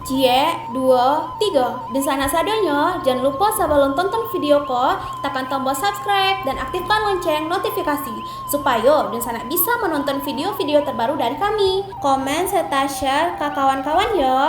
Cie, 2, 3. Dan sana sadonyo, jangan lupa sebelum tonton video ko, tekan tombol subscribe dan aktifkan lonceng notifikasi supaya dan sana bisa menonton video-video terbaru dari kami. Komen serta share ke kawan-kawan ya.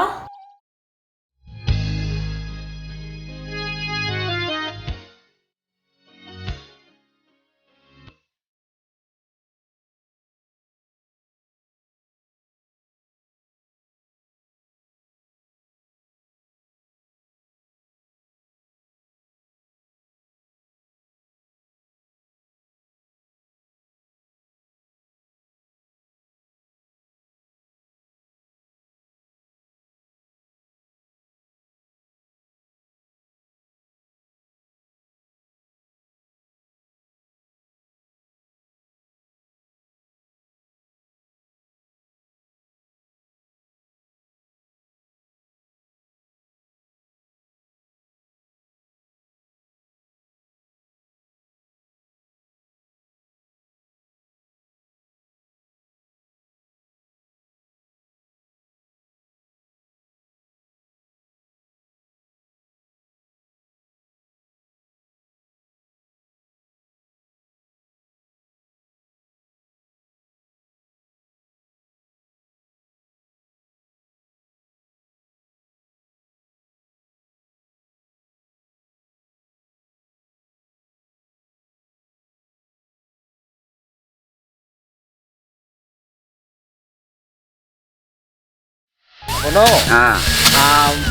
Kono,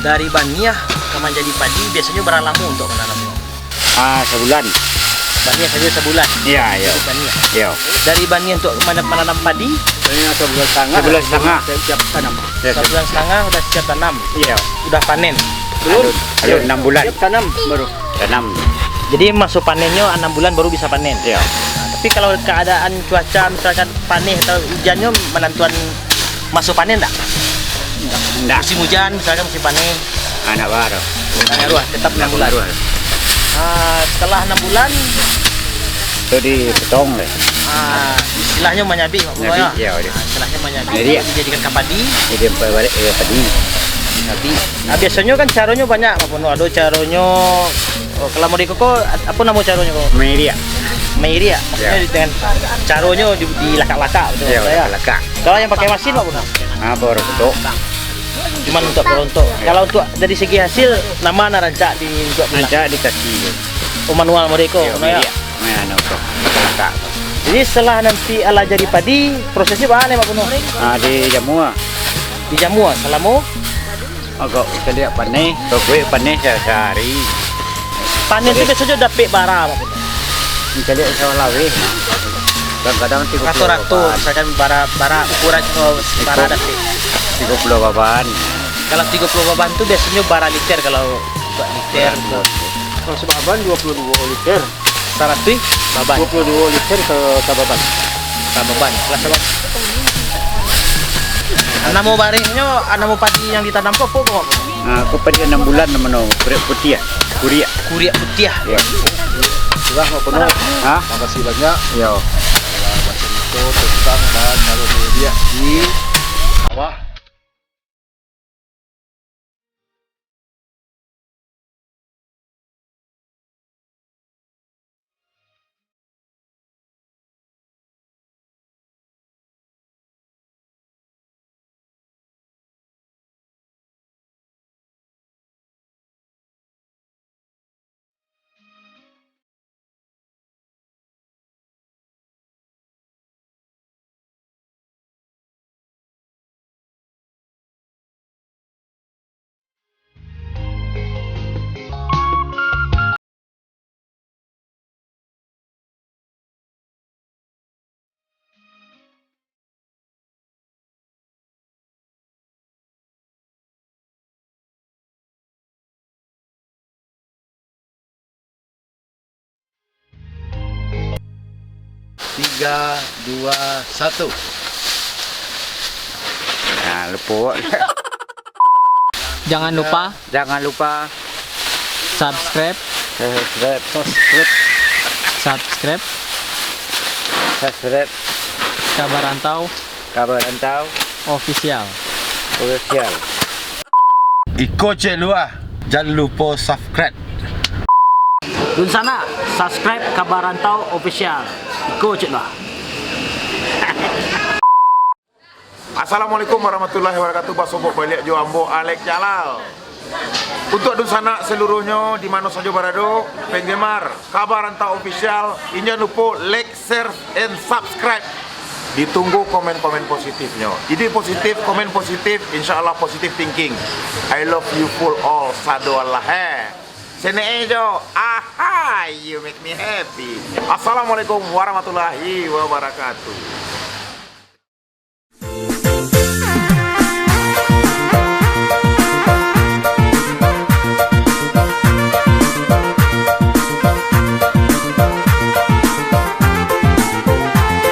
dari Bania ke menjadi padi biasanya berapa lama untuk menanamnya? Sebulan. Bania saja sebulan. Iya, iya. Iya. Dari Bania untuk menanam padi? Sebulan setengah. Sebulan setengah. Siap tanam. Sebulan setengah udah siap tanam. Iya. Udah panen. Belum? 6 bulan. Siap tanam baru. Tanam. Jadi masuk panennya 6 bulan baru bisa panen. Iya. Nah, tapi kalau keadaan cuaca misalkan panen atau hujannya menentukan masuk panen enggak? Enggak. Musim hujan misalkan musim panen. Anak baru. Tetap 6 bulan. Setelah 6 bulan itu dipotong deh. istilahnya menyabi Pak Puno ya. Iya, Istilahnya menyabi. Jadi dijadikan kapadi. Jadi balik padi. Tapi biasanya kan caranya banyak Pak Puno. Ada caranya kalau mau dikoko apa nama caranya kok? Media. Meiria. Maksudnya dengan caranya di laka-laka betul Iya, ya. laka. Kalau yang pakai mesin Pak Puno? Baru bentuk. Cuman untuk berontok. Kalau untuk dari segi hasil nama narancak di untuk Ada di kaki. manual mereka Iya, Puno ya. media. Mana untuk laka. Jadi setelah nanti ala jadi padi, prosesnya bagaimana Pak Puno? Di jamua. Di jamu selama Agak kita lihat panen. Kue panen sehari. panen itu biasanya dapat bara Pak Puno. Kita lihat sawah lawe. Kadang-kadang 30 Rato-rato misalkan bara ukuran bara dapat. 30 baban. Kalau 30 baban itu biasanya bara liter kalau buat liter. Kalau sebaban 22 liter. 100 baban. 22 liter ke sababan. Baban. Kelas apa? Namo barengnya, namo padi yang ditanam kok apa kok? Aku pada 6 bulan namanya kurit putih ya. Kuria. Kuriak putih. Ya. Sudah Pak Puno. Makasih banyak. Ya. Macam itu tentang dan kalau media di bawah. Tiga, dua, satu. Nah, lupa. Jangan lupa Jangan lupa subscribe Kabar Rantau kabar rantau official. official. Iko cek luar. Jangan lupa subscribe. Dun sana subscribe Kabarantau Official. Iko cek lah. Assalamualaikum warahmatullahi wabarakatuh. Basobok balik jo ambo Alek Jalal. Untuk adun sana seluruhnya di mana saja berada, penggemar Kabarantau Official, jangan lupa like, share, and subscribe. Ditunggu komen-komen positifnya. Ide positif, komen positif, insya Allah positive thinking. I love you full all. Sado Allah. Sene ejo. Aha, you make me happy. Assalamualaikum warahmatullahi wabarakatuh.